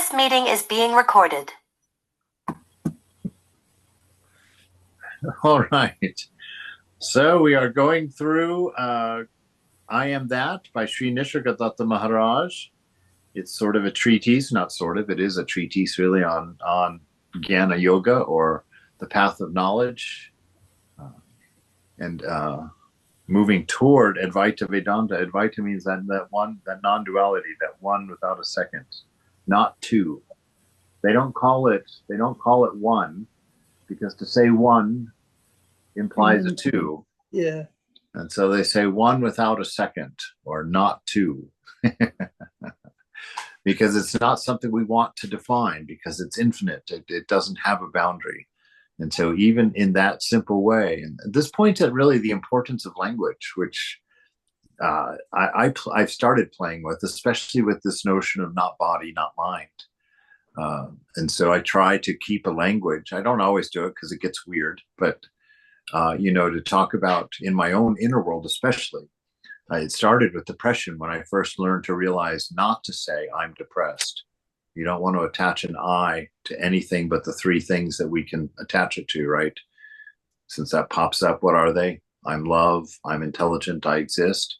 This meeting is being recorded. All right. So we are going through I Am That by Sri Nisargadatta Maharaj. It's sort of a treatise, not sort of, it is a treatise really on Jnana Yoga, or the path of knowledge, and moving toward Advaita Vedanta. Advaita means that one, that non-duality, that one without a second, not two. They don't call it one, because to say one implies a two. Yeah. And so they say one without a second, or not two. Because it's not something we want to define, because it's infinite. It doesn't have a boundary. And so even in that simple way, and this points at really the importance of language, which I've started playing with, especially with this notion of not body, not mind. And so I try to keep a language. I don't always do it because it gets weird, but to talk about in my own inner world, especially. It started with depression when I first learned to realize not to say I'm depressed. You don't want to attach an I to anything but the three things that we can attach it to, right? Since that pops up, what are they? I'm love, I'm intelligent, I exist.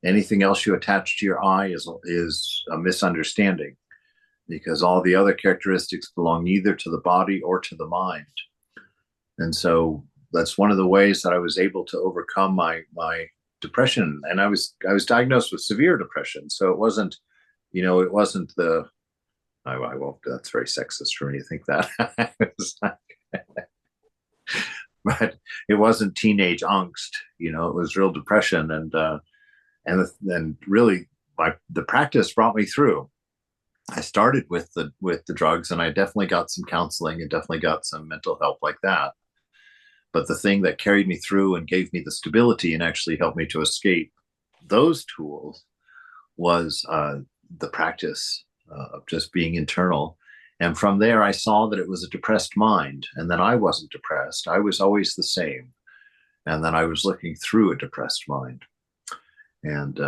Anything else you attach to your I is a misunderstanding, because all the other characteristics belong neither to the body or to the mind. And so that's one of the ways that I was able to overcome my depression. And I was diagnosed with severe depression. So it wasn't the, I won't, that's very sexist for me to think that. But it wasn't teenage angst, it was real depression. And then really the practice brought me through. I started with the drugs, and I definitely got some counseling and definitely got some mental help like that. But the thing that carried me through and gave me the stability and actually helped me to escape those tools was the practice of just being internal. And from there, I saw that it was a depressed mind, and that I wasn't depressed. I was always the same. And then I was looking through a depressed mind. And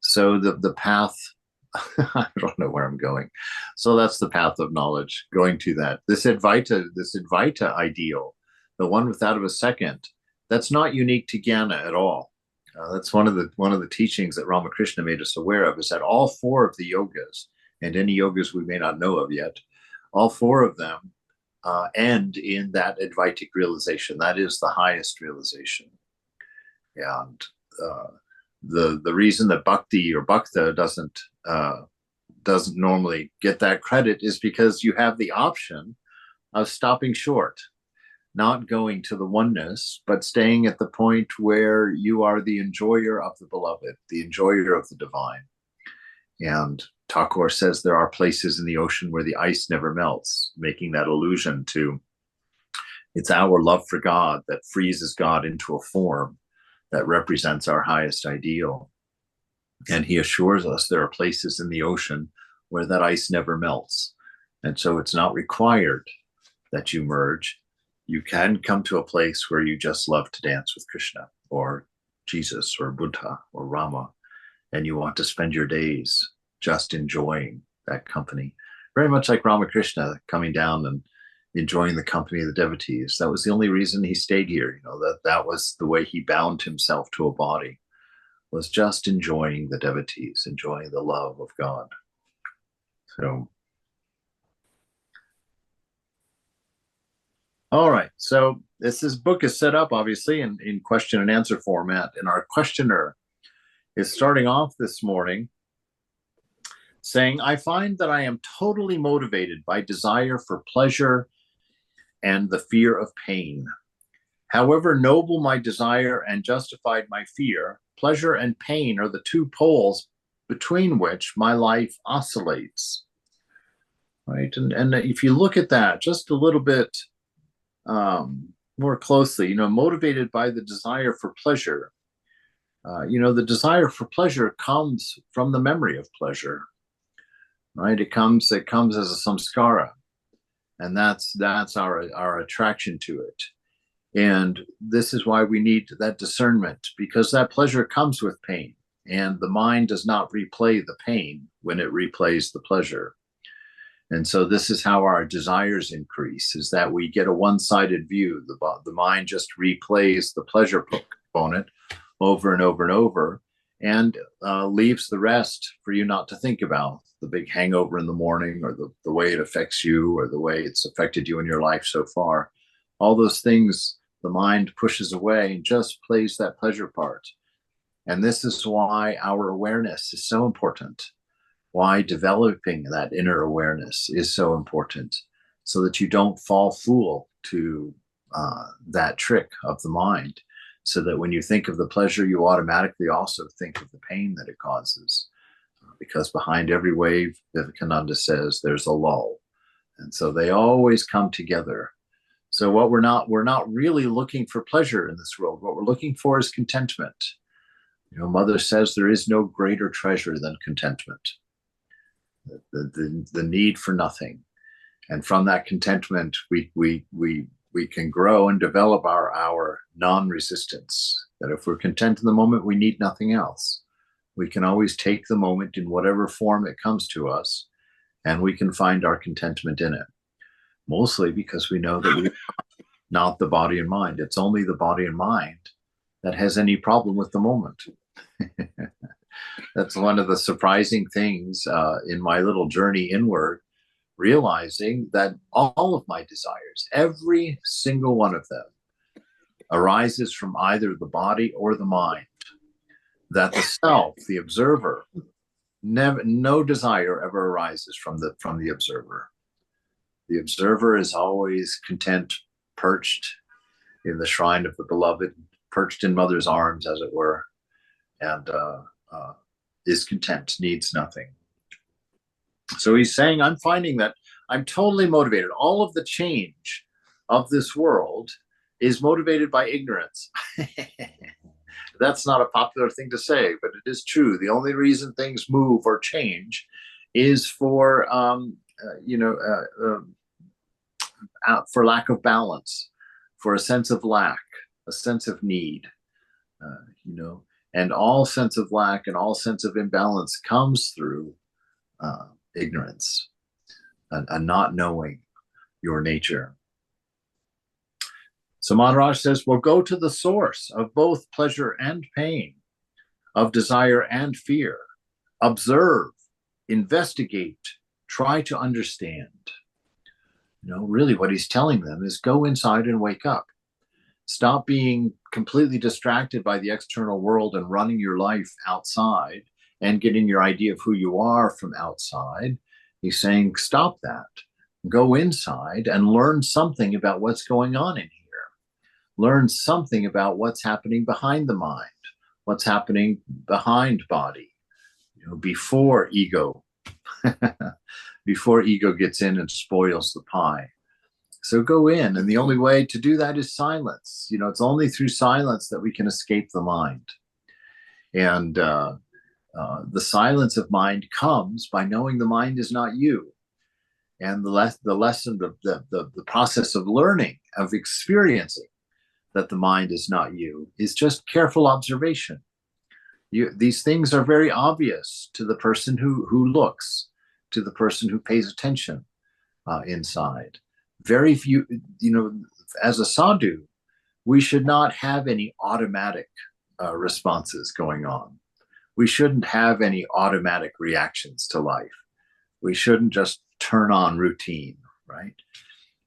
so the path, I don't know where I'm going. So that's the path of knowledge, going to that. This Advaita ideal, the one without a second, that's not unique to Jnana at all. That's one of the teachings that Ramakrishna made us aware of, is that all four of the yogas, and any yogas we may not know of yet, all four of them end in that Advaitic realization. That is the highest realization. And the reason that bhakti or bhakta doesn't normally get that credit is because you have the option of stopping short, not going to the oneness, but staying at the point where you are the enjoyer of the beloved, the enjoyer of the divine. And Thakur says there are places in the ocean where the ice never melts, making that allusion to it's our love for God that freezes God into a form that represents our highest ideal. And he assures us there are places in the ocean where that ice never melts. And so it's not required that you merge. You can come to a place where you just love to dance with Krishna or Jesus or Buddha or Rama, and you want to spend your days just enjoying that company. Very much like Ramakrishna coming down and enjoying the company of the devotees. That was the only reason he stayed here. That was the way he bound himself to a body, was just enjoying the devotees, enjoying the love of God. So, all right. So this book is set up, obviously, in question and answer format. And our questioner is starting off this morning saying, I find that I am totally motivated by desire for pleasure and the fear of pain. However noble my desire and justified my fear, pleasure and pain are the two poles between which my life oscillates. Right? And if you look at that just a little bit more closely, motivated by the desire for pleasure, the desire for pleasure comes from the memory of pleasure, right? It comes as a samskara, and that's our attraction to it. And this is why we need that discernment, because that pleasure comes with pain, and the mind does not replay the pain when it replays the pleasure. And so this is how our desires increase, is that we get a one-sided view. The mind just replays the pleasure component over and over and over, and leaves the rest for you not to think about. The big hangover in the morning, or the way it affects you, or the way it's affected you in your life so far. All those things the mind pushes away and just plays that pleasure part. And this is why our awareness is so important, why developing that inner awareness is so important, so that you don't fall fool to that trick of the mind, so that when you think of the pleasure, you automatically also think of the pain that it causes. Because behind every wave, Vivekananda says, there's a lull. And so they always come together. So what we're not really looking for pleasure in this world. What we're looking for is contentment. Mother says there is no greater treasure than contentment. The need for nothing. And from that contentment, we can grow and develop our non-resistance. That if we're content in the moment, we need nothing else. We can always take the moment in whatever form it comes to us, and we can find our contentment in it. Mostly because we know that we're not the body and mind. It's only the body and mind that has any problem with the moment. That's one of the surprising things in my little journey inward, realizing that all of my desires, every single one of them, arises from either the body or the mind. That the self, the observer, no desire ever arises from the observer. The observer is always content, perched in the shrine of the beloved, perched in mother's arms, as it were, and is content, needs nothing. So he's saying, I'm finding that I'm totally motivated. All of the change of this world is motivated by ignorance. That's not a popular thing to say, but it is true. The only reason things move or change is for for lack of balance, for a sense of lack, a sense of need, and all sense of lack and all sense of imbalance comes through ignorance and not knowing your nature. So Maharaj says, well, go to the source of both pleasure and pain, of desire and fear. Observe, investigate, try to understand. Really what he's telling them is go inside and wake up. Stop being completely distracted by the external world and running your life outside and getting your idea of who you are from outside. He's saying, stop that. Go inside and learn something about what's going on in here. Learn something about what's happening behind the mind, what's happening behind body, before ego, before ego gets in and spoils the pie. So go in, and the only way to do that is silence. It's only through silence that we can escape the mind. And the silence of mind comes by knowing the mind is not you. And the lesson, the process of learning, of experiencing that the mind is not you, is just careful observation. These things are very obvious to the person who looks, to the person who pays attention inside. Very few, as a sadhu, we should not have any automatic responses going on. We shouldn't have any automatic reactions to life. We shouldn't just turn on routine, right?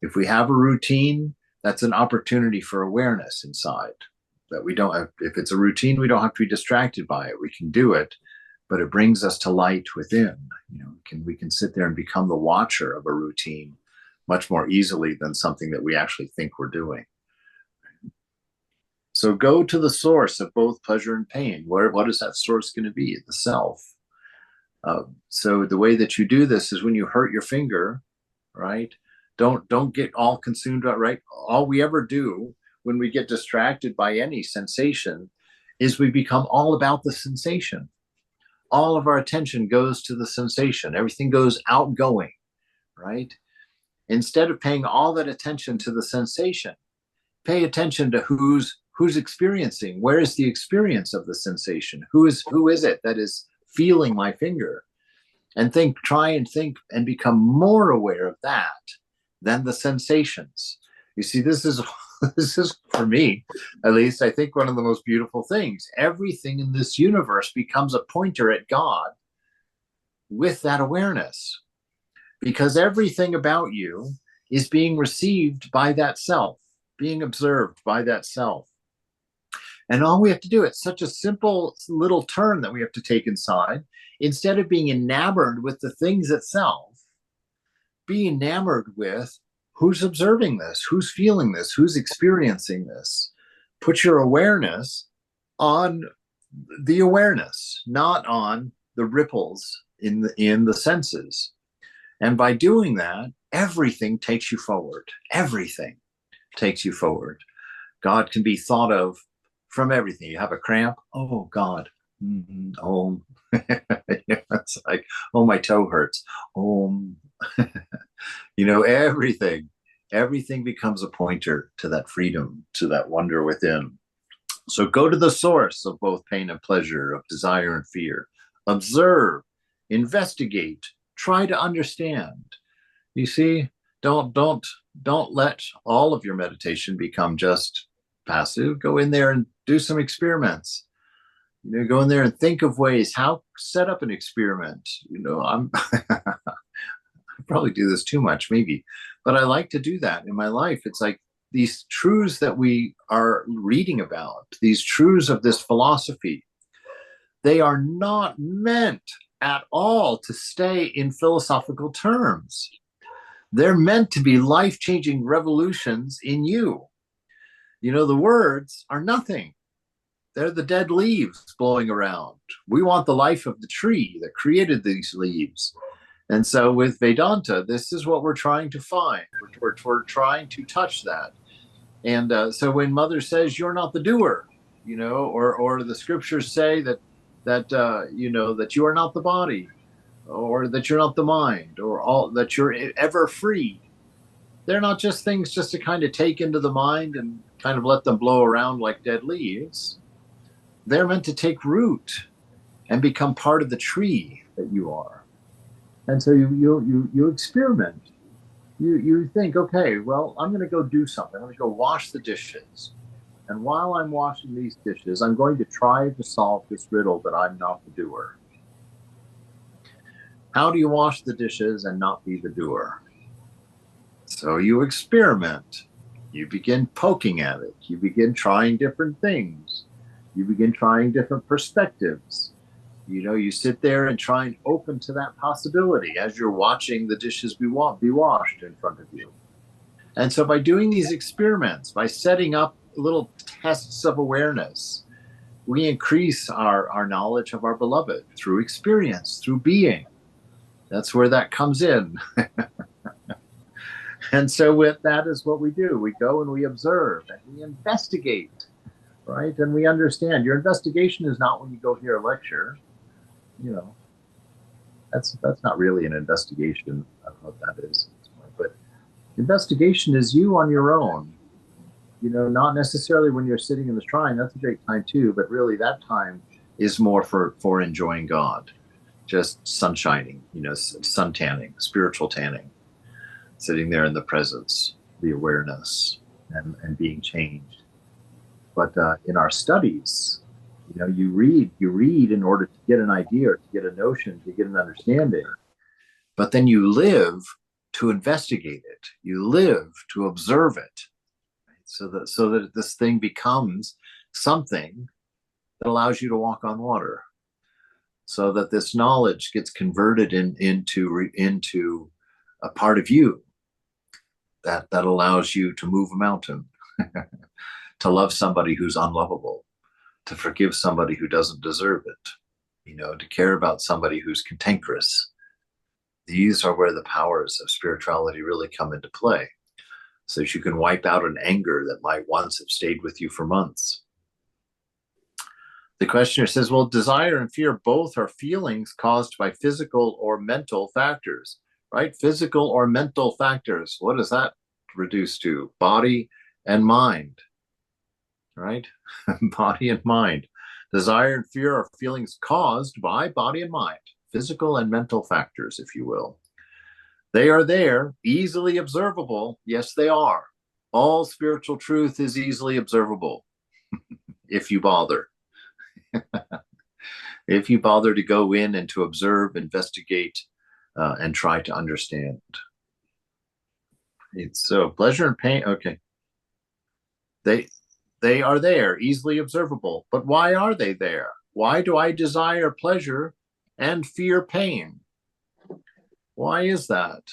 If we have a routine, that's an opportunity for awareness inside, that we don't have. If it's a routine, we don't have to be distracted by it. We can do it, but it brings us to light within. We can sit there and become the watcher of a routine much more easily than something that we actually think we're doing. So go to the source of both pleasure and pain. What is that source going to be? The self. So the way that you do this is when you hurt your finger, right? Don't get all consumed about, right? All we ever do when we get distracted by any sensation is we become all about the sensation. All of our attention goes to the sensation. Everything goes outgoing, right? Instead of paying all that attention to the sensation, pay attention to who's experiencing. Where is the experience of the sensation? Who is it that is feeling my finger? and try and think and become more aware of that than the sensations. You see, this is this is for me, at least, I think one of the most beautiful things. Everything in this universe becomes a pointer at God with that awareness, because everything about you is being received by that self, being observed by that self. And all we have to do, it's such a simple little turn that we have to take inside. Instead of being enamored with the things itself, be enamored with who's observing this, who's feeling this, who's experiencing this. Put your awareness on the awareness, not on the ripples in the senses. And by doing that, everything takes you forward. Everything takes you forward. God can be thought of from everything. You have a cramp, oh God. Oh, it's like, oh, my toe hurts. Oh, everything becomes a pointer to that freedom, to that wonder within. So go to the source of both pain and pleasure, of desire and fear. Observe, investigate, try to understand. You see, don't let all of your meditation become just passive. Go in there and do some experiments. Go in there and think of ways how set up an experiment. I'm I probably do this too much, maybe, but I like to do that in my life. It's like these truths that we are reading about, these truths of this philosophy, they are not meant at all to stay in philosophical terms. They're meant to be life-changing revolutions in you. The words are nothing. They're the dead leaves blowing around. We want the life of the tree that created these leaves. And so with Vedanta, this is what we're trying to find. We're trying to touch that. And so when Mother says you're not the doer, or the scriptures say that you are not the body, or that you're not the mind, or all that you're ever free, they're not just things just to kind of take into the mind and kind of let them blow around like dead leaves. They're meant to take root and become part of the tree that you are. And so you experiment. You think, okay, well, I'm going to go do something. I'm going to go wash the dishes. And while I'm washing these dishes, I'm going to try to solve this riddle that I'm not the doer. How do you wash the dishes and not be the doer? So you experiment. You begin poking at it. You begin trying different things. You begin trying different perspectives. You sit there and try and open to that possibility as you're watching the dishes be washed in front of you. And so by doing these experiments, by setting up little tests of awareness, we increase our knowledge of our beloved through experience, through being. That's where that comes in. And so that is what we do. We go and we observe and we investigate, right? And we understand. Your investigation is not when you go hear a lecture. That's not really an investigation. I don't know what that is, but investigation is you on your own. Not necessarily when you're sitting in the shrine. That's a great time too, but really that time is more for enjoying God, just sunshining, sun tanning, spiritual tanning, sitting there in the presence, the awareness, and being changed. But in our studies, you read in order to get an idea, or to get a notion, to get an understanding. But then you live to investigate it. You live to observe it, right? So that this thing becomes something that allows you to walk on water. So that this knowledge gets converted into a part of you that allows you to move a mountain, to love somebody who's unlovable, to forgive somebody who doesn't deserve it, to care about somebody who's cantankerous. These are where the powers of spirituality really come into play, so that you can wipe out an anger that might once have stayed with you for months. The questioner says, well, desire and fear both are feelings caused by physical or mental factors, right? Physical or mental factors. What does that reduce to? Body and mind, right? Body and mind. Desire and fear are feelings caused by body and mind, physical and mental factors, if you will. They are there, easily observable. Yes, they are. All spiritual truth is easily observable if you bother. If you bother to go in and to observe, investigate, and try to understand. So pleasure and pain, okay. They are there, easily observable. But why are they there? Why do I desire pleasure and fear pain? Why is that?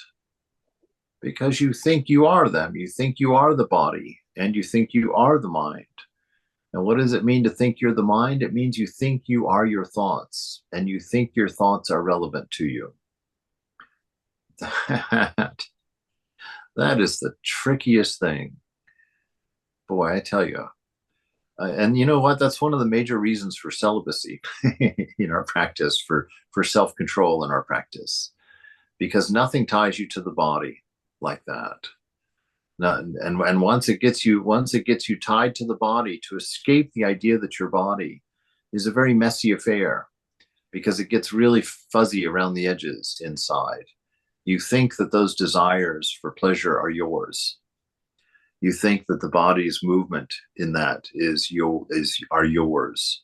Because you think you are them. You think you are the body, and you think you are the mind. And what does it mean to think you're the mind? It means you think you are your thoughts, and you think your thoughts are relevant to you. That is the trickiest thing. Boy, I tell you. And you know what? That's one of the major reasons for celibacy in our practice, for self-control in our practice, because nothing ties you to the body like that. And once it gets you tied to the body, to escape the idea that your body is a very messy affair, because it gets really fuzzy around the edges inside. You think that those desires for pleasure are yours. You think that the body's movement in that are yours.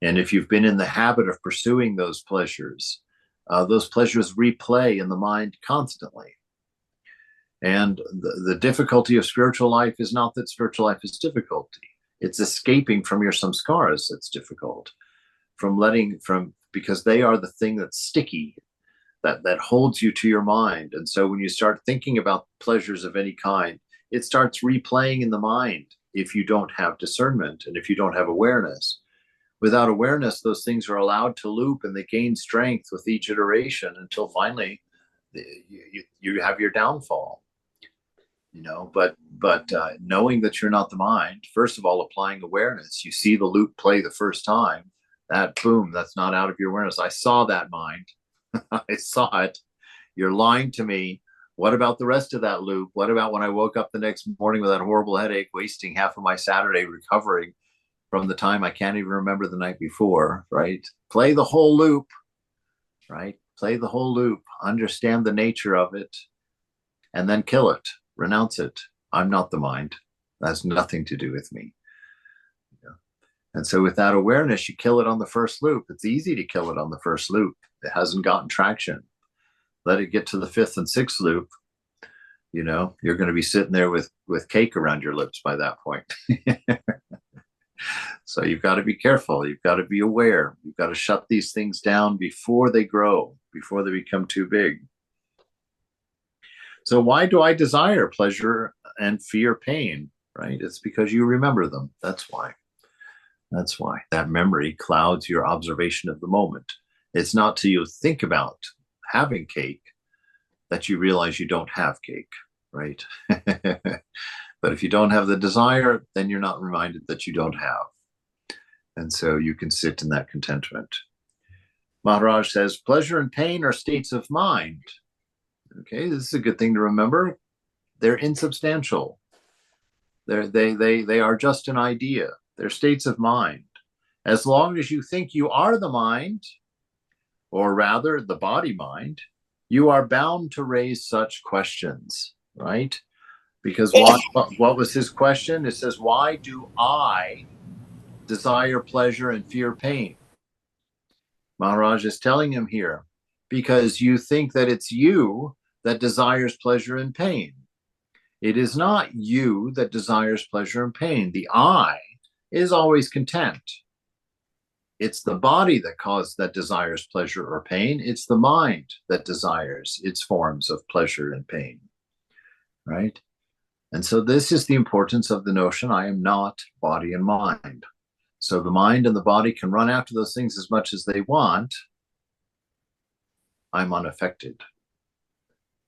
And if you've been in the habit of pursuing those pleasures replay in the mind constantly. And the difficulty of spiritual life is not that spiritual life is difficulty. It's escaping from your samskaras that's difficult. Because they are the thing that's sticky, that holds you to your mind. And so when you start thinking about pleasures of any kind, it starts replaying in the mind if you don't have discernment and if you don't have awareness. Without awareness, those things are allowed to loop, and they gain strength with each iteration until finally you have your downfall. But knowing that you're not the mind, first of all, applying awareness, you see the loop play the first time, that's not out of your awareness. I saw that, mind. I saw it. You're lying to me. What about the rest of that loop? What about when I woke up the next morning with that horrible headache, wasting half of my Saturday recovering from the time I can't even remember the night before, right? Play the whole loop, right? Play the whole loop. Understand the nature of it, and then kill it. Renounce it. I'm not the mind. That has nothing to do with me. And so with that awareness, you kill it on the first loop. It's easy to kill it on the first loop. It hasn't gotten traction. Let it get to the fifth and sixth loop. You're going to be sitting there with cake around your lips by that point. So you've got to be careful. You've got to be aware. You've got to shut these things down before they grow, before they become too big. So why do I desire pleasure and fear pain, right? It's because you remember them. That's why. That memory clouds your observation of the moment. It's not till you think about having cake that you realize you don't have cake, right? But if you don't have the desire, then you're not reminded that you don't have. And so you can sit in that contentment. Maharaj says, pleasure and pain are states of mind. Okay, this is a good thing to remember. They're insubstantial. They are just an idea. They're states of mind. As long as you think you are the mind, or rather the body mind, you are bound to raise such questions, right? Because what was his question? It says, why do I desire pleasure and fear pain? Maharaj is telling him here, because you think that it's you that desires pleasure and pain. It is not you that desires pleasure and pain. The I is always content. It's the body that desires pleasure or pain. It's the mind that desires its forms of pleasure and pain, right? And so this is the importance of the notion, I am not body and mind. So the mind and the body can run after those things as much as they want. I'm unaffected.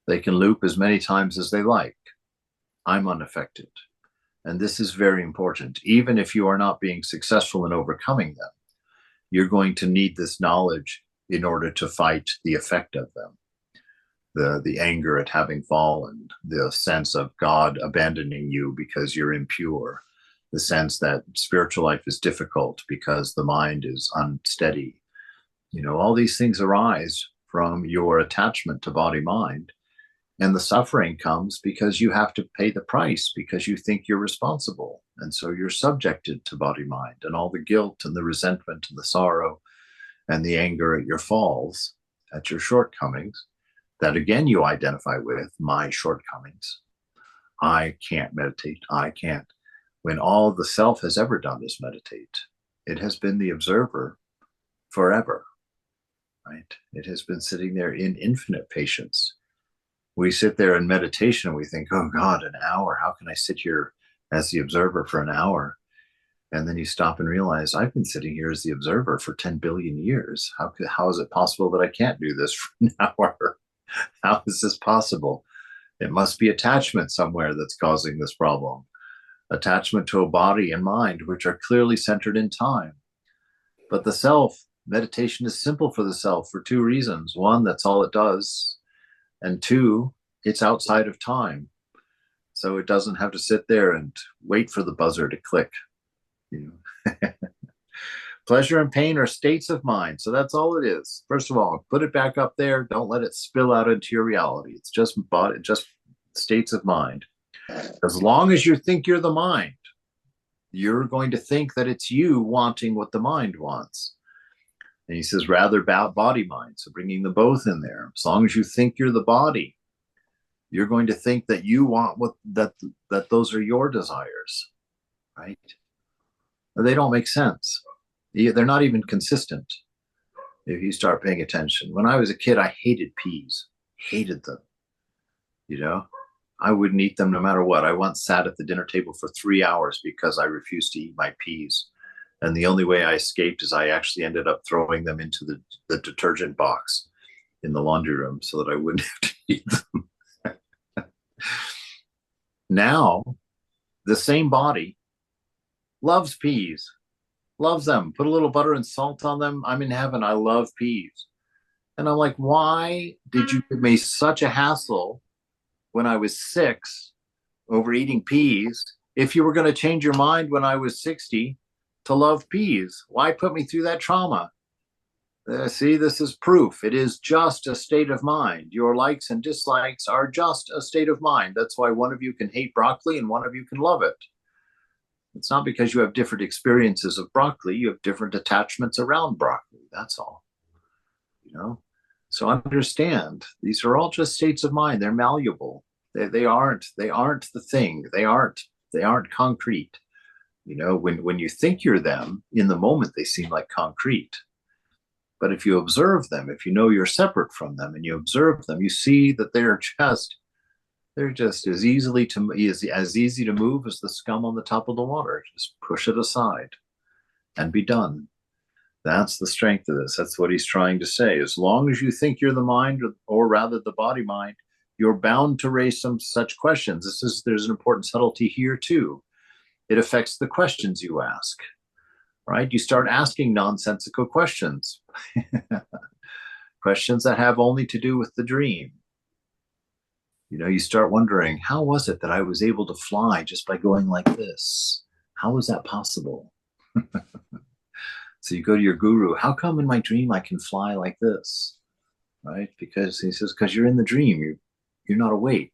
They can loop as many times as they like. I'm unaffected. And this is very important. Even if you are not being successful in overcoming them, you're going to need this knowledge in order to fight the effect of them. The anger at having fallen, the sense of God abandoning you because you're impure, the sense that spiritual life is difficult because the mind is unsteady, All these things arise from your attachment to body mind. And the suffering comes because you have to pay the price because you think you're responsible. And so you're subjected to body mind and all the guilt and the resentment and the sorrow and the anger at your falls, at your shortcomings, that again you identify with my shortcomings. I can't meditate. I can't. When all the self has ever done is meditate, it has been the observer forever, right? It has been sitting there in infinite patience. We sit there in meditation and we think, oh God, an hour. How can I sit here as the observer for an hour? And then you stop and realize I've been sitting here as the observer for 10 billion years. How is it possible that I can't do this for an hour? How is this possible? It must be attachment somewhere that's causing this problem. Attachment to a body and mind, which are clearly centered in time. But the self, meditation is simple for the self for two reasons. One, that's all it does. And two, it's outside of time. So it doesn't have to sit there and wait for the buzzer to click. Pleasure and pain are states of mind. So that's all it is. First of all, put it back up there. Don't let it spill out into your reality. It's just states of mind. As long as you think you're the mind, you're going to think that it's you wanting what the mind wants. And he says, rather about body mind. So bringing them both in there. As long as you think you're the body, you're going to think that you want that those are your desires, right? They don't make sense. They're not even consistent if you start paying attention. When I was a kid, I hated peas, hated them. I wouldn't eat them no matter what. I once sat at the dinner table for 3 hours because I refused to eat my peas. And the only way I escaped is I actually ended up throwing them into the detergent box in the laundry room so that I wouldn't have to eat them. Now, the same body loves peas, loves them. Put a little butter and salt on them. I'm in heaven. I love peas. And I'm like, why did you give me such a hassle when I was 6 over eating peas if you were going to change your mind when I was 60 to love peas? Why put me through that trauma? See, this is proof. It is just a state of mind. Your likes and dislikes are just a state of mind. That's why one of you can hate broccoli and one of you can love it. It's not because you have different experiences of broccoli. You have different attachments around broccoli. That's all. So understand, these are all just states of mind. They're malleable. They aren't the thing. They aren't concrete. When you think you're them, in the moment they seem like concrete. But if you observe them, if you know you're separate from them and you observe them, you see that they're just as easy to move as the scum on the top of the water. Just push it aside and be done. That's the strength of this. That's what he's trying to say. As long as you think you're the mind, or rather the body mind, you're bound to raise some such questions. There's an important subtlety here too. It affects the questions you ask, right? You start asking nonsensical questions, questions that have only to do with the dream. You start wondering, how was it that I was able to fly just by going like this? How was that possible? So you go to your guru, how come in my dream I can fly like this? Right? Because he says, because you're in the dream, you're not awake.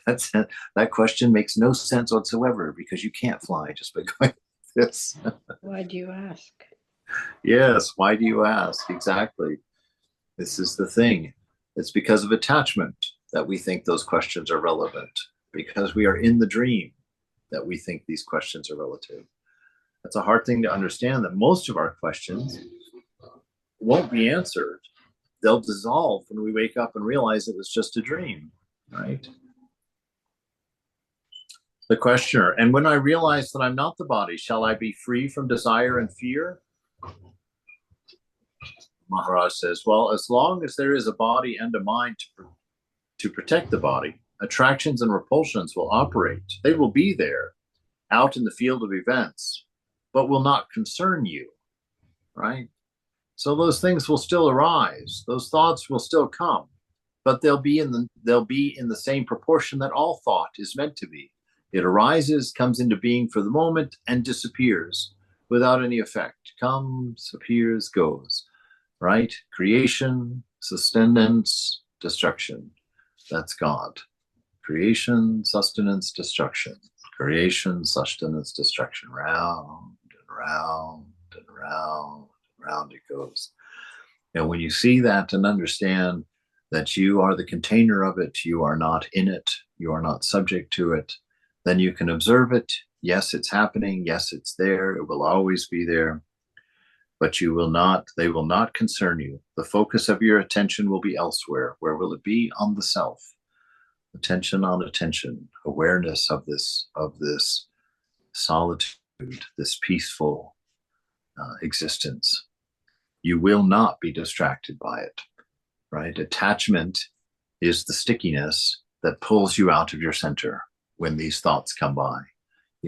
That question makes no sense whatsoever because you can't fly just by going like this. Why do you ask? Yes, why do you ask? Exactly. This is the thing. It's because of attachment that we think those questions are relevant, because we are in the dream that we think these questions are relative. That's a hard thing to understand, that most of our questions won't be answered. They'll dissolve when we wake up and realize it was just a dream, right? The questioner, and when I realize that I'm not the body, shall I be free from desire and fear? Maharaj says, well, as long as there is a body and a mind to protect the body, attractions and repulsions will operate. They will be there out in the field of events, but will not concern you, right? So those things will still arise. Those thoughts will still come, but they'll be in the same proportion that all thought is meant to be. It arises, comes into being for the moment, and disappears. without any effect. Comes, appears, goes, right? Creation, sustenance, destruction. That's God. Creation, sustenance, destruction. Creation, sustenance, destruction. Round and round and round and round it goes. And when you see that and understand that you are the container of it, you are not in it, you are not subject to it, then you can observe it. Yes, it's happening. Yes, it's there. It will always be there. But they will not concern you. The focus of your attention will be elsewhere. Where will it be? On the self. Attention on attention, awareness of this solitude, this peaceful existence. You will not be distracted by it, right? Attachment is the stickiness that pulls you out of your center when these thoughts come by.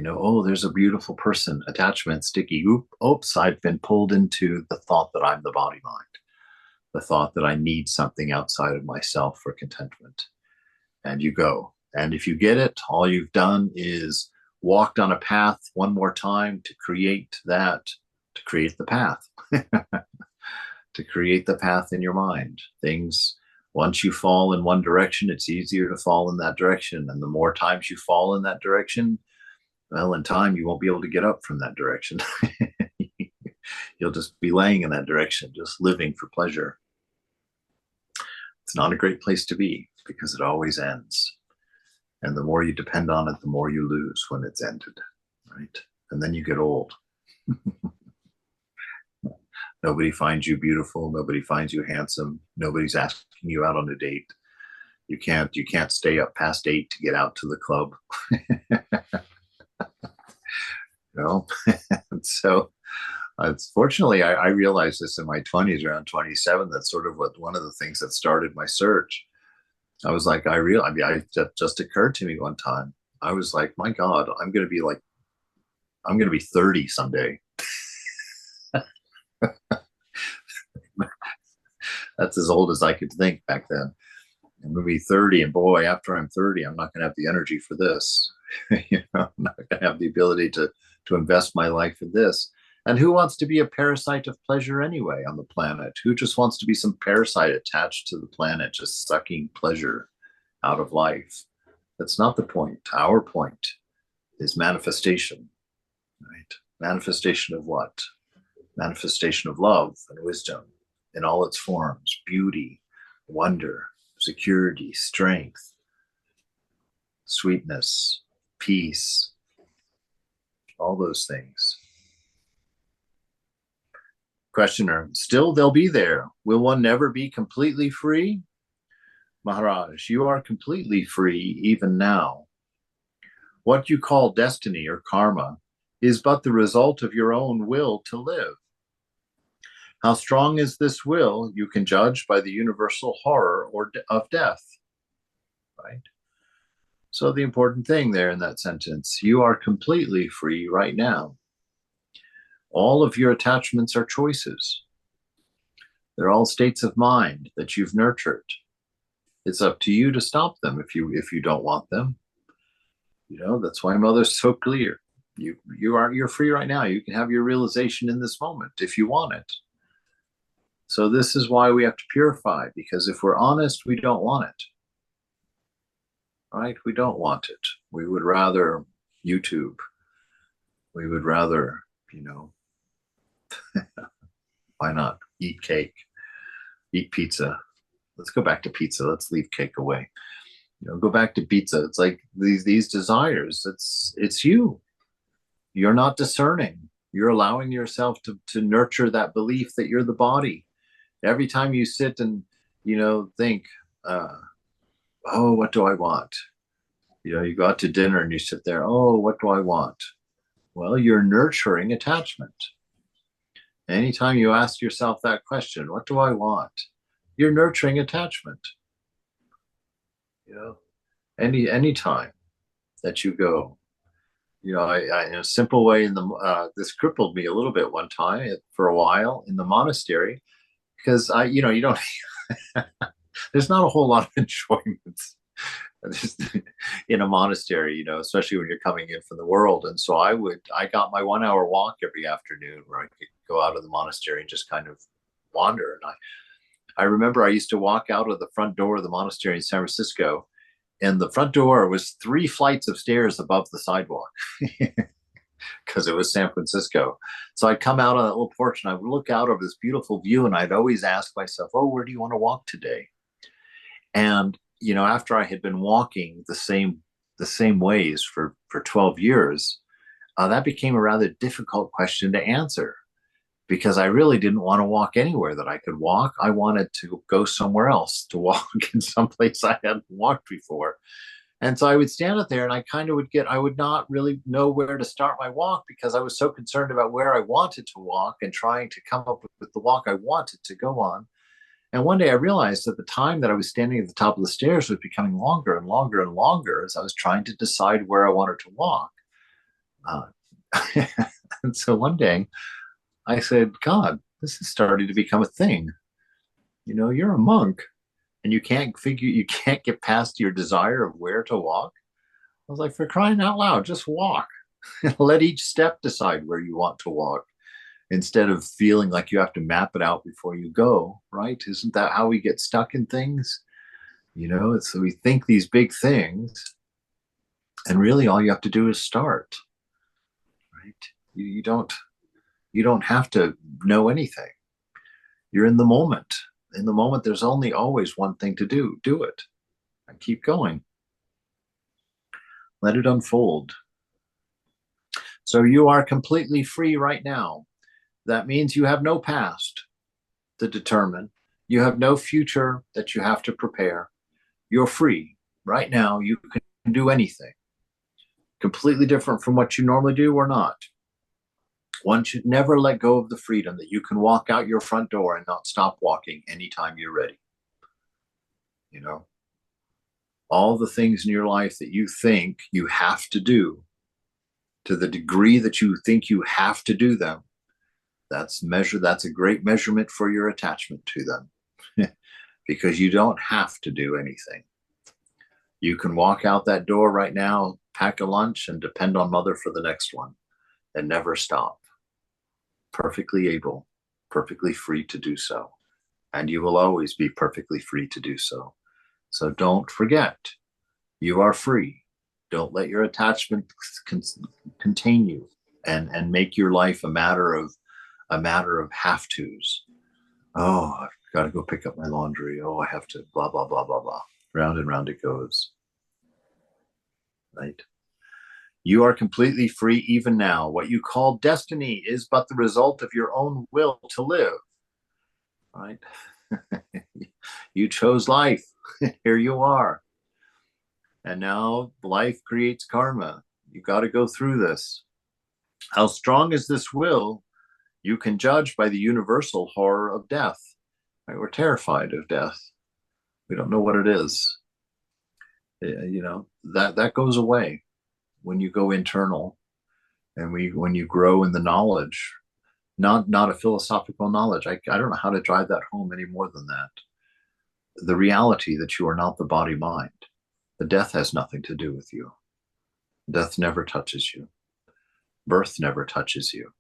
Oh, there's a beautiful person. Attachment, sticky. Oops, I've been pulled into the thought that I'm the body mind, the thought that I need something outside of myself for contentment. And you go. And if you get it, all you've done is walked on a path one more time to create the path, to create the path in your mind. Things, once you fall in one direction, it's easier to fall in that direction. And the more times you fall in that direction, well, in time, you won't be able to get up from that direction. You'll just be laying in that direction, just living for pleasure. It's not a great place to be because it always ends. And the more you depend on it, the more you lose when it's ended, right? And then you get old. Nobody finds you beautiful. Nobody finds you handsome. Nobody's asking you out on a date. You can't stay up past 8 to get out to the club. So fortunately, I realized this in my 20s, around 27. That's sort of one of the things that started my search. I was like, it just occurred to me one time. I was like, my God, I'm going to be 30 someday. That's as old as I could think back then. I'm going to be 30, and boy, after I'm 30, I'm not going to have the energy for this. I'm not going to have the ability to invest my life in this. And who wants to be a parasite of pleasure anyway on the planet? Who just wants to be some parasite attached to the planet, just sucking pleasure out of life? That's not the point. Our point is manifestation, right? Manifestation of what? Manifestation of love and wisdom in all its forms: beauty, wonder, security, strength, sweetness, peace, all those things. Questioner, still they'll be there. Will one never be completely free? Maharaj, you are completely free even now. What you call destiny or karma is but the result of your own will to live. How strong is this will you can judge by the universal horror of death, right? So the important thing there in that sentence, you are completely free right now. All of your attachments are choices. They're all states of mind that you've nurtured. It's up to you to stop them if you don't want them. That's why Mother's so clear. You're free right now. You can have your realization in this moment if you want it. So this is why we have to purify, because if we're honest, we don't want it. Right? We don't want it. We would rather YouTube. We would rather, why not eat cake, eat pizza? Let's go back to pizza. Let's leave cake away. Go back to pizza. It's like these desires. It's you. You're not discerning. You're allowing yourself to nurture that belief that you're the body. Every time you sit and think, oh, what do I want? You go out to dinner and you sit there. Oh, what do I want? Well, you're nurturing attachment. Anytime you ask yourself that question, what do I want? You're nurturing attachment. Any time that you go, I in a simple way this crippled me a little bit one time for a while in the monastery, because you don't, there's not a whole lot of enjoyment just in a monastery, especially when you're coming in from the world. And so I got my 1 hour walk every afternoon where I could go out of the monastery and just kind of wander. And I remember I used to walk out of the front door of the monastery in San Francisco, and the front door was 3 flights of stairs above the sidewalk because it was San Francisco. So I'd come out on that little porch and I would look out over this beautiful view, and I'd always ask myself, oh, where do you want to walk today? And after I had been walking the same ways for 12 years, that became a rather difficult question to answer, because I really didn't want to walk anywhere that I could walk. I wanted to go somewhere else to walk in some place I hadn't walked before. And so I would stand up there and I would not really know where to start my walk, because I was so concerned about where I wanted to walk and trying to come up with the walk I wanted to go on. And one day I realized that the time that I was standing at the top of the stairs was becoming longer and longer and longer as I was trying to decide where I wanted to walk. And so one day I said, God, this is starting to become a thing. You're a monk and you can't get past your desire of where to walk. I was like, for crying out loud, just walk. Let each step decide where you want to walk, instead of feeling like you have to map it out before you go, right? Isn't that how we get stuck in things? So we think these big things, and really all you have to do is start, right? You don't have to know anything. You're in the moment. In the moment, there's always one thing to do. Do it and keep going. Let it unfold. So you are completely free right now. That means you have no past to determine. You have no future that you have to prepare. You're free. Right now, you can do anything. Completely different from what you normally do or not. One should never let go of the freedom that you can walk out your front door and not stop walking anytime you're ready. All the things in your life that you think you have to do, to the degree that you think you have to do them, that's a great measurement for your attachment to them. Because you don't have to do anything. You can walk out that door right now, pack a lunch, and depend on Mother for the next one, and never stop. Perfectly able, perfectly free to do so. And you will always be perfectly free to do so. So don't forget, you are free. Don't let your attachment contain you and make your life a matter of have-tos. Oh, I've got to go pick up my laundry. Oh, I have to blah, blah, blah, blah, blah. Round and round it goes. Right? You are completely free even now. What you call destiny is but the result of your own will to live. Right? You chose life. Here you are. And now life creates karma. You've got to go through this. How strong is this will? You can judge by the universal horror of death. Right? We're terrified of death. We don't know what it is. That goes away when you go internal, and when you grow in the knowledge, not a philosophical knowledge. I don't know how to drive that home any more than that. The reality that you are not the body mind. The death has nothing to do with you. Death never touches you. Birth never touches you.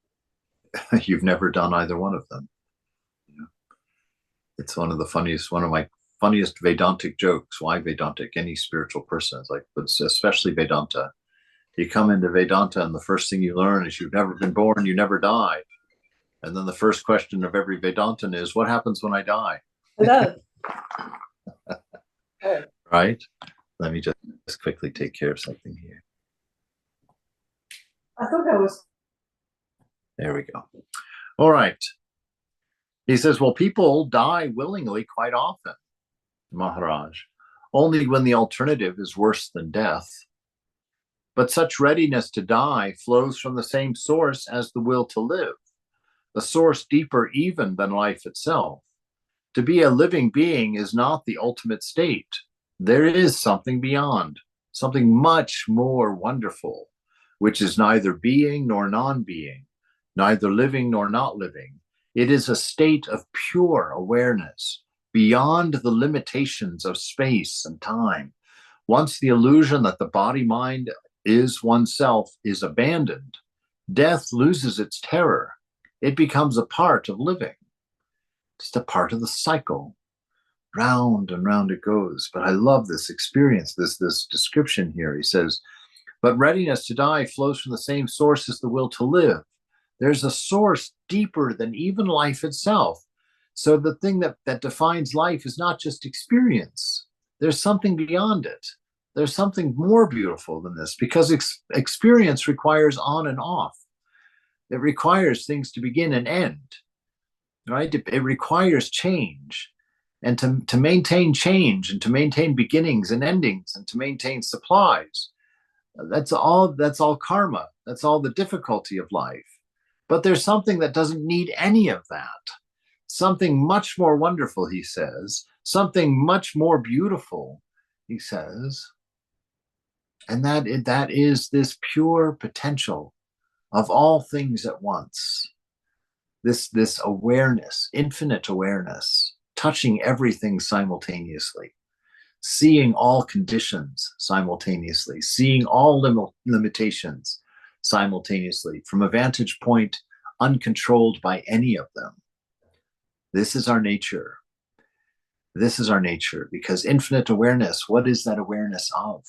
You've never done either one of them. It's one of my funniest Vedantic jokes. Why Vedantic? Any spiritual person is like, but especially Vedanta. You come into Vedanta and the first thing you learn is you've never been born, you never die. And then the first question of every Vedantan is, what happens when I die? It does. Right? Let me just quickly take care of something here. I thought that was. There we go. All right. He says, well, people die willingly quite often, Maharaj, only when the alternative is worse than death. But such readiness to die flows from the same source as the will to live, a source deeper even than life itself. To be a living being is not the ultimate state. There is something beyond, something much more wonderful, which is neither being nor non-being, neither living nor not living. It is a state of pure awareness, beyond the limitations of space and time, Once the illusion that the body-mind is oneself is abandoned, death loses its terror. It becomes a part of living, just a part of the cycle. Round and round it goes. But I love this experience, this description here. He says, but readiness to die flows from the same source as the will to live. There's a source deeper than even life itself. So the thing that defines life is not just experience. There's something beyond it. There's something more beautiful than this, because experience requires on and off. It requires things to begin and end, right? It requires change. And to maintain change and to maintain beginnings and endings and to maintain supplies, that's all karma. That's all the difficulty of life. But there's something that doesn't need any of that. Something much more wonderful, he says, something much more beautiful, he says, and that is this pure potential of all things at once. This awareness, infinite awareness, touching everything simultaneously, seeing all conditions simultaneously, seeing all limitations simultaneously from a vantage point uncontrolled by any of them. This is our nature. This is our nature, because infinite awareness, what is that awareness of?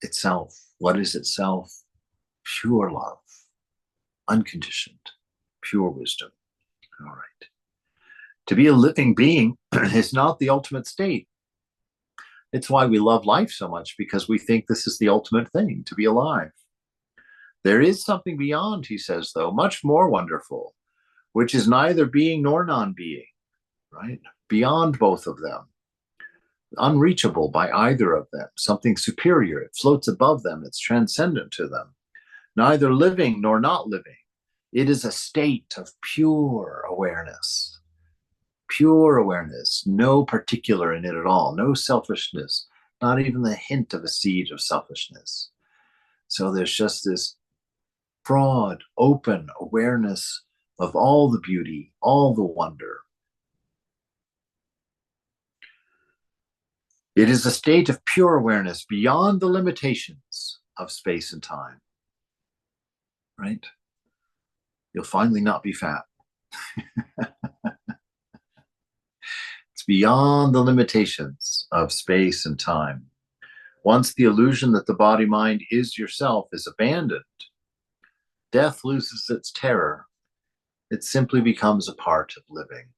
Itself. What is itself? Pure love, unconditioned, pure wisdom. All right. To be a living being is not the ultimate state. It's why we love life so much, because we think this is the ultimate thing, to be alive. There is something beyond, he says, though, much more wonderful, which is neither being nor non-being, right? Beyond both of them, unreachable by either of them, something superior. It floats above them. It's transcendent to them. Neither living nor not living. It is a state of pure awareness. Pure awareness, no particular in it at all, no selfishness, not even the hint of a seed of selfishness. So there's just this broad, open awareness of all the beauty, all the wonder. It is a state of pure awareness beyond the limitations of space and time, right? You'll finally not be fat. It's beyond the limitations of space and time. Once the illusion that the body-mind is yourself is abandoned, death loses its terror. It simply becomes a part of living.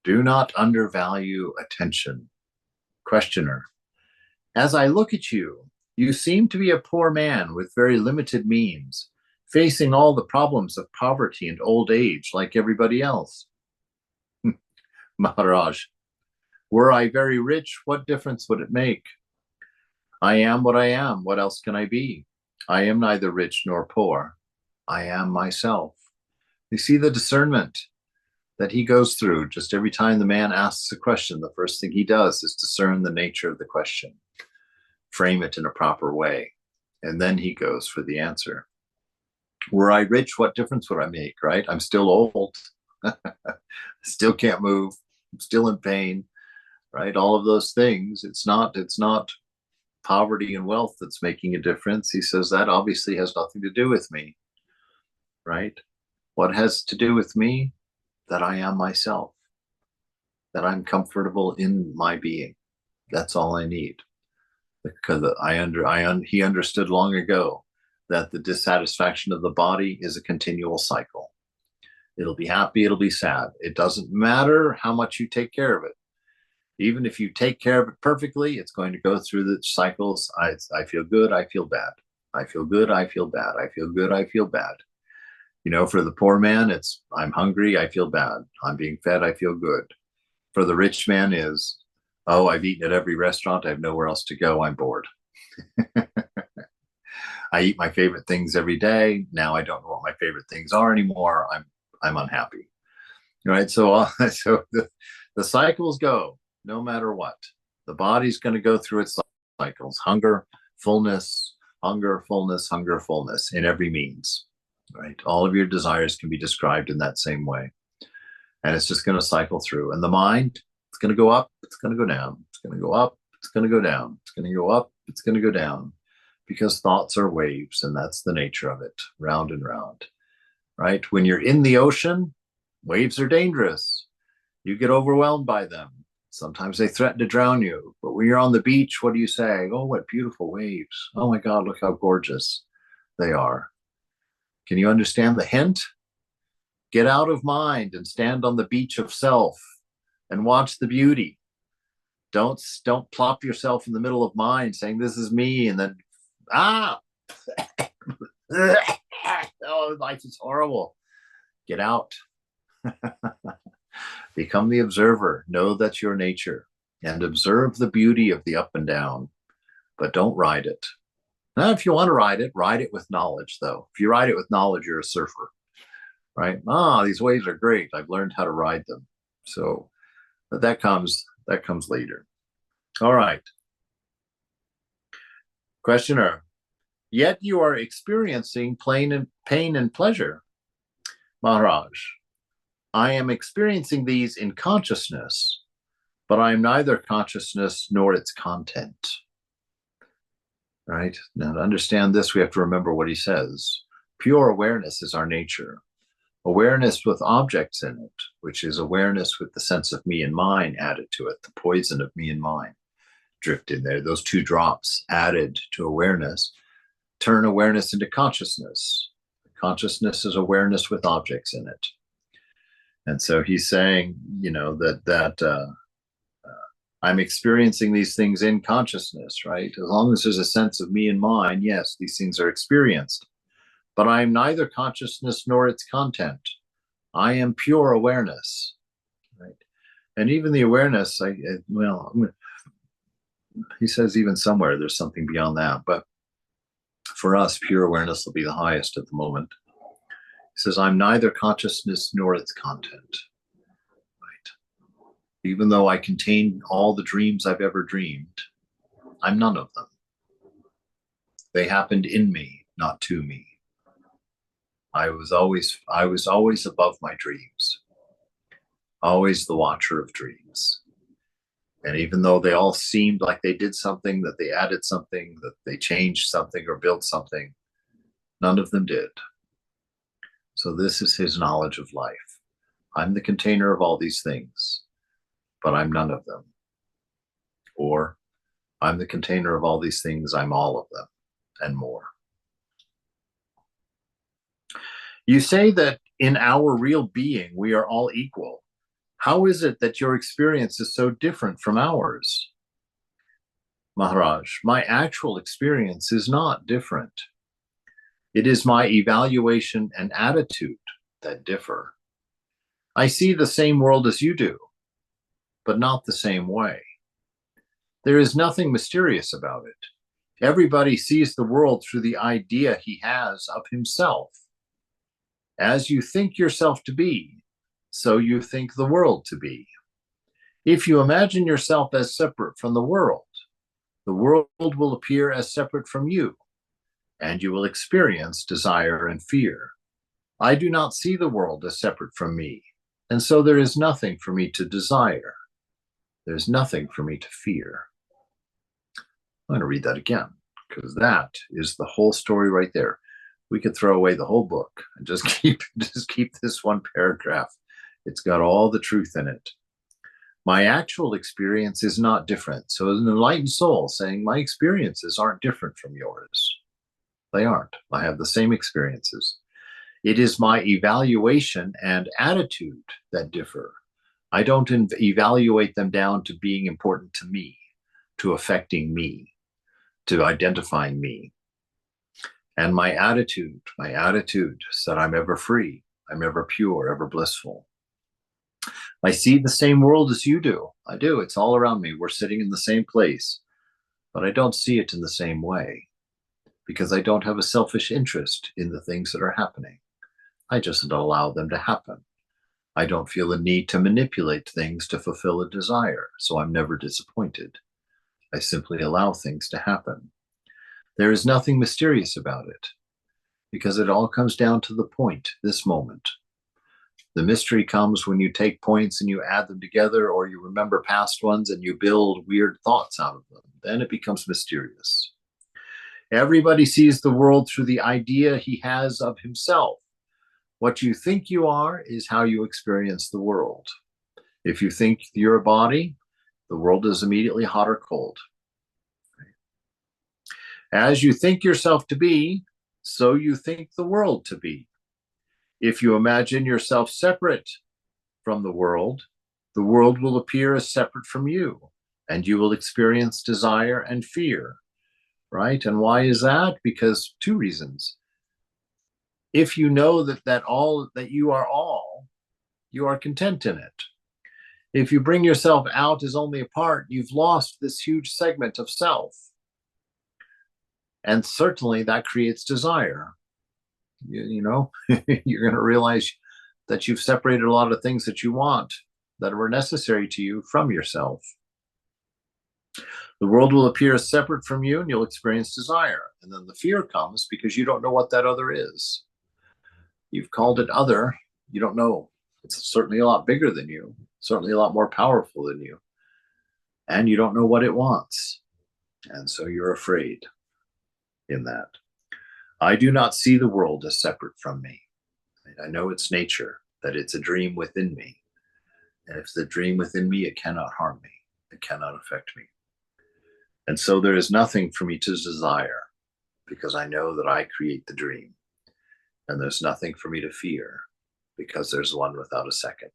Do not undervalue attention. Questioner. As I look at you, you seem to be a poor man with very limited means, facing all the problems of poverty and old age like everybody else. Maharaj, were I very rich, what difference would it make? I am what I am. What else can I be? I am neither rich nor poor. I am myself. You see the discernment that he goes through. Just every time the man asks a question, the first thing he does is discern the nature of the question, frame it in a proper way, and then he goes for the answer. Were I rich, what difference would I make, right? I'm still old. Still can't move. I'm still in pain, right? All of those things. It's not poverty and wealth that's making a difference. He says that obviously has nothing to do with me, right? What has to do with me? That I am myself, that I'm comfortable in my being. That's all I need. Because he understood long ago that the dissatisfaction of the body is a continual cycle. It'll be happy, it'll be sad. It doesn't matter how much you take care of it. Even if you take care of it perfectly, it's going to go through the cycles. I feel good, I feel bad. I feel good, I feel bad. I feel good, I feel bad. You know, for the poor man, it's I'm hungry, I feel bad. I'm being fed, I feel good. For the rich man is, oh, I've eaten at every restaurant, I have nowhere else to go, I'm bored. I eat my favorite things every day. Now I don't know what my favorite things are anymore. I'm unhappy. Right? So the cycles go no matter what. The body's going to go through its cycles. Hunger, fullness, hunger, fullness, hunger, fullness in every means. Right? All of your desires can be described in that same way. And it's just going to cycle through. And the mind, It's going to go up. It's going to go down. It's going to go up. It's going to go down. It's going to go up. It's going to go down, because thoughts are waves, and that's the nature of it, round and round, right? When you're in the ocean, waves are dangerous. You get overwhelmed by them. Sometimes they threaten to drown you. But when you're on the beach, what do you say? Oh, what beautiful waves. Oh my God, look how gorgeous they are. Can you understand the hint? Get out of mind and stand on the beach of self and watch the beauty. Don't plop yourself in the middle of mind saying, this is me, and then, oh, life is horrible. Get out. Become the observer. Know that's your nature, and observe the beauty of the up and down, but don't ride it. Now, if you want to ride it with knowledge, though. If you ride it with knowledge, you're a surfer, right? These waves are great. I've learned how to ride them. So, but that comes later. All right. Questioner, yet you are experiencing pain and pleasure. Maharaj, I am experiencing these in consciousness, but I am neither consciousness nor its content. Right? Now, to understand this, we have to remember what he says. Pure awareness is our nature. Awareness with objects in it, which is awareness with the sense of me and mine added to it, the poison of me and mine drift in there. Those two drops added to awareness turn awareness into consciousness. Consciousness is awareness with objects in it. And so he's saying, that I'm experiencing these things in consciousness, right? As long as there's a sense of me and mine, yes, these things are experienced. But I am neither consciousness nor its content. I am pure awareness, right? And even the awareness, he says even somewhere there's something beyond that. But for us, pure awareness will be the highest at the moment. He says, I'm neither consciousness nor its content, right? Even though I contain all the dreams I've ever dreamed, I'm none of them. They happened in me, not to me. I was always above my dreams, always the watcher of dreams. And even though they all seemed like they did something, that they added something, that they changed something or built something, none of them did. So this is his knowledge of life. I'm the container of all these things, but I'm none of them. Or I'm the container of all these things, I'm all of them and more. You say that in our real being, we are all equal. How is it that your experience is so different from ours? Maharaj, my actual experience is not different. It is my evaluation and attitude that differ. I see the same world as you do, but not the same way. There is nothing mysterious about it. Everybody sees the world through the idea he has of himself. As you think yourself to be, so you think the world to be. If you imagine yourself as separate from the world will appear as separate from you, and you will experience desire and fear. I do not see the world as separate from me, and so there is nothing for me to desire. There's nothing for me to fear. I'm going to read that again, because that is the whole story right there. We could throw away the whole book and just keep this one paragraph. It's got all the truth in it. My actual experience is not different. So as an enlightened soul saying, my experiences aren't different from yours. They aren't. I have the same experiences. It is my evaluation and attitude that differ. I don't evaluate them down to being important to me, to affecting me, to identifying me. And my attitude is that I'm ever free, I'm ever pure, ever blissful. I see the same world as you do. I do. It's all around me. We're sitting in the same place, but I don't see it in the same way because I don't have a selfish interest in the things that are happening. I just allow them to happen. I don't feel a need to manipulate things to fulfill a desire, so I'm never disappointed. I simply allow things to happen. There is nothing mysterious about it because it all comes down to the point, this moment. The mystery comes when you take points and you add them together, or you remember past ones and you build weird thoughts out of them. Then it becomes mysterious. Everybody sees the world through the idea he has of himself. What you think you are is how you experience the world. If you think you're a body, the world is immediately hot or cold. As you think yourself to be, so you think the world to be. If you imagine yourself separate from the world will appear as separate from you, and you will experience desire and fear, right? And why is that? Because two reasons. If you know that you are all, you are content in it. If you bring yourself out as only a part, you've lost this huge segment of self. And certainly that creates desire. You know, you're going to realize that you've separated a lot of things that you want that were necessary to you from yourself. The world will appear as separate from you and you'll experience desire. And then the fear comes because you don't know what that other is. You've called it other. You don't know. It's certainly a lot bigger than you, certainly a lot more powerful than you. And you don't know what it wants. And so you're afraid in that. I do not see the world as separate from me. I know its nature, that it's a dream within me. And if it's a dream within me, it cannot harm me. It cannot affect me. And so there is nothing for me to desire because I know that I create the dream. And there's nothing for me to fear because there's one without a second.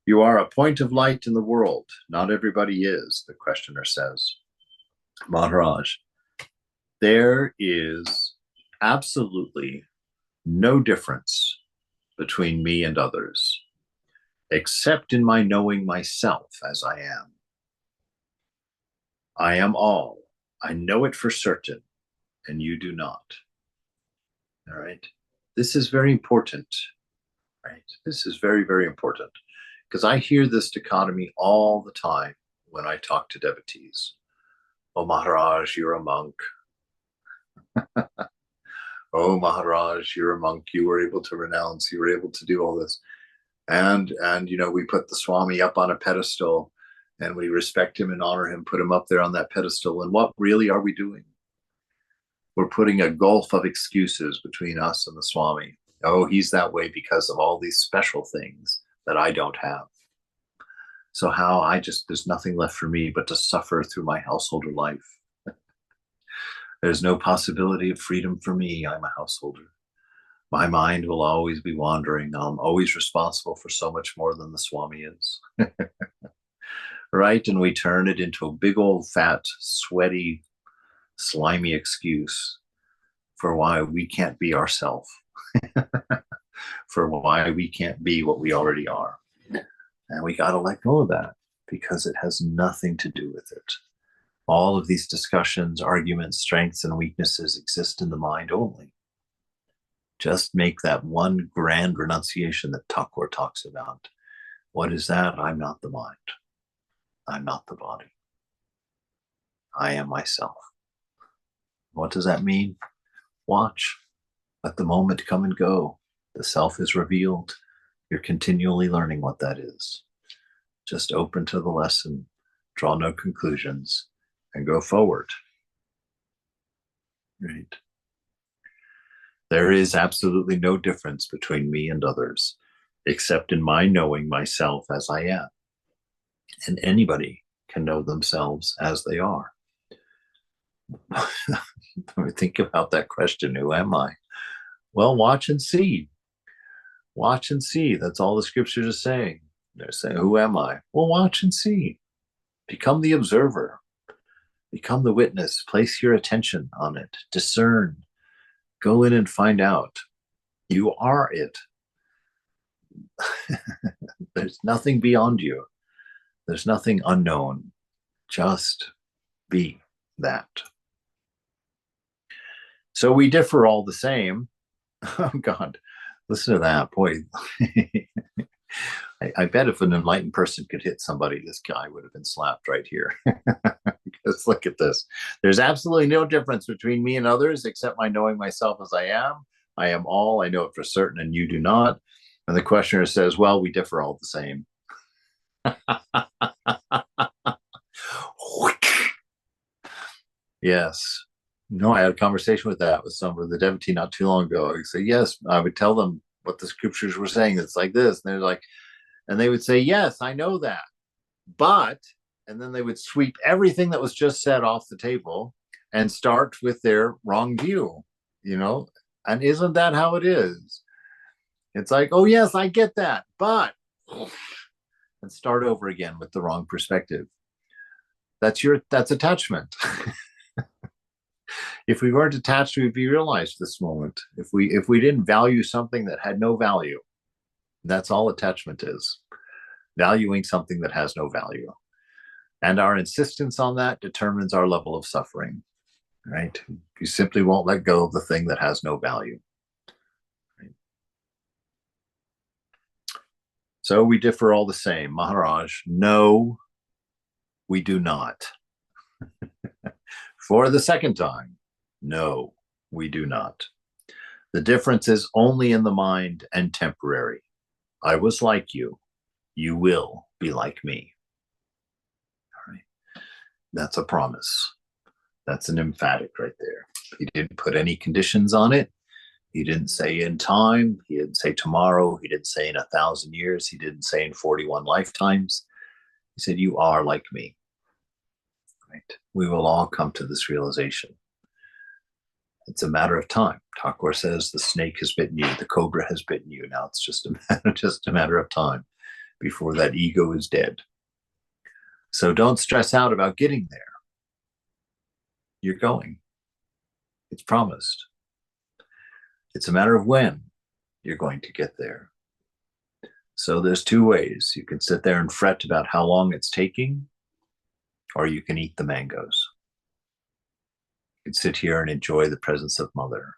You are a point of light in the world. Not everybody is, the questioner says. Maharaj, there is absolutely no difference between me and others, except in my knowing myself as I am. I am all. I know it for certain, and you do not. All right? This is very important, right? This is very, very important, because I hear this dichotomy all the time when I talk to devotees. Oh, Maharaj, you're a monk. Oh, Maharaj, you're a monk. You were able to renounce. You were able to do all this. And you know, we put the Swami up on a pedestal and we respect him and honor him, put him up there on that pedestal. And what really are we doing? We're putting a gulf of excuses between us and the Swami. Oh, he's that way because of all these special things that I don't have. So there's nothing left for me but to suffer through my householder life. There's no possibility of freedom for me. I'm a householder. My mind will always be wandering. I'm always responsible for so much more than the Swami is. Right? And we turn it into a big old fat, sweaty, slimy excuse for why we can't be ourselves, for why we can't be what we already are. And we got to let go of that because it has nothing to do with it. All of these discussions, arguments, strengths, and weaknesses exist in the mind only. Just make that one grand renunciation that Thakur talks about. What is that? I'm not the mind. I'm not the body. I am myself. What does that mean? Watch. Let the moment come and go. The self is revealed. You're continually learning what that is. Just open to the lesson, draw no conclusions, and go forward. Right? There is absolutely no difference between me and others, except in my knowing myself as I am. And anybody can know themselves as they are. Think about that question, who am I? Well, watch and see. Watch and see. That's all the scriptures are saying. They're saying, who am I? Well, watch and see. Become the observer. Become the witness. Place your attention on it. Discern. Go in and find out. You are it. There's nothing beyond you. There's nothing unknown. Just be that. So we differ all the same. Oh, God. Listen to that. Boy. I bet if an enlightened person could hit somebody, this guy would have been slapped right here. Because look at this. There's absolutely no difference between me and others except my knowing myself as I am. I am all, I know it for certain, and you do not. And the questioner says, well, we differ all the same. Yes. No, I had a conversation with that with some of the devotee not too long ago. I say, yes, I would tell them what the scriptures were saying. It's like this. And they're like, and they would say, yes, I know that. But, and then they would sweep everything that was just said off the table and start with their wrong view, you know? And isn't that how it is? It's like, oh, yes, I get that. But, and start over again with the wrong perspective. That's attachment. If we weren't attached, we'd be realized this moment. If we didn't value something that had no value, that's all attachment is. Valuing something that has no value. And our insistence on that determines our level of suffering, right? You simply won't let go of the thing that has no value. Right? So we differ all the same. Maharaj, no, we do not. For the second time, no, we do not. The difference is only in the mind and temporary. I was like you. You will be like me. All right. That's a promise. That's an emphatic right there. He didn't put any conditions on it. He didn't say in time. He didn't say tomorrow. He didn't say in 1,000 years. He didn't say in 41 lifetimes. He said, you are like me. Right? We will all come to this realization. It's a matter of time. Thakur says the snake has bitten you, the cobra has bitten you. Now it's just a matter of time before that ego is dead. So don't stress out about getting there. You're going. It's promised. It's a matter of when you're going to get there. So there's two ways. You can sit there and fret about how long it's taking, or you can eat the mangoes. You can sit here and enjoy the presence of Mother.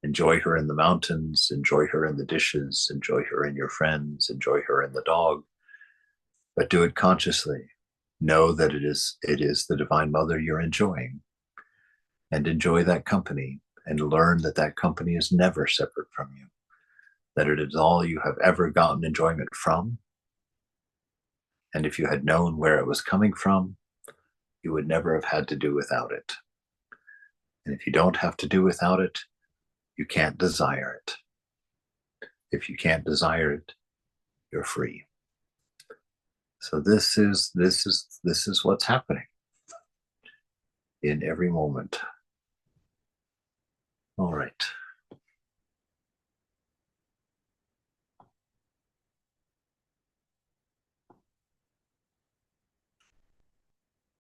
Enjoy her in the mountains, enjoy her in the dishes, enjoy her in your friends, enjoy her in the dog, but do it consciously. Know that it is the Divine Mother you're enjoying, and enjoy that company, and learn that that company is never separate from you, that it is all you have ever gotten enjoyment from. And if you had known where it was coming from, you would never have had to do without it. And if you don't have to do without it, you can't desire it. If you can't desire it, you're free. So this is what's happening in every moment. All right.